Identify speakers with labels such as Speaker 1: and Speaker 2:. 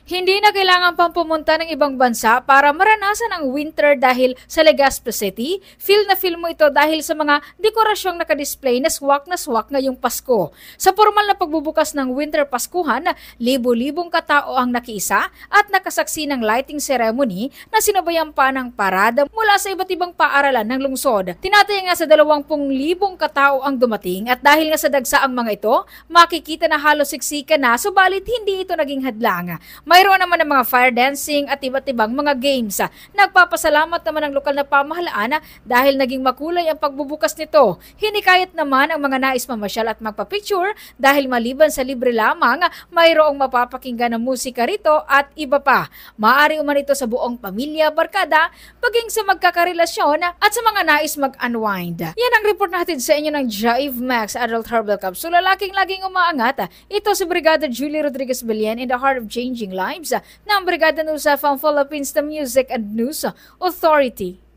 Speaker 1: Hindi na kailangan pang pumunta ng ibang bansa para maranasan ang winter dahil sa Legazpi City. Feel na feel mo ito dahil sa mga dekorasyong nakadisplay na swak ngayong Pasko. Sa formal na pagbubukas ng winter Paskuhan, libo-libong katao ang nakiisa at nakasaksi ng lighting ceremony na sinabayan pa ng parada mula sa iba't ibang paaralan ng lungsod. Tinataya nga sa 20,000 katao ang dumating at dahil nga sa dagsaang mga ito, makikita na halos siksika na subalit hindi ito naging hadlang. Mayroon naman ng mga fire dancing at iba't ibang mga games. Nagpapasalamat naman ang lokal na pamahalaan dahil naging makulay ang pagbubukas nito. Hinikayat naman ang mga nais mamasyal at magpa-picture dahil maliban sa libre lamang, mayroong mapapakinggan ng musika rito at iba pa. Maaari uman ito sa buong pamilya, barkada, paging sa magkakarelasyon at sa mga nais mag-unwind. Yan ang report natin sa inyo ng Jive Max Adult Herbal Capsule. Lalaking laging umaangat. Ito si Brigada Julie Rodriguez Belian in the heart of changing lives ng Brigada News from Philippines, the Music and News Authority.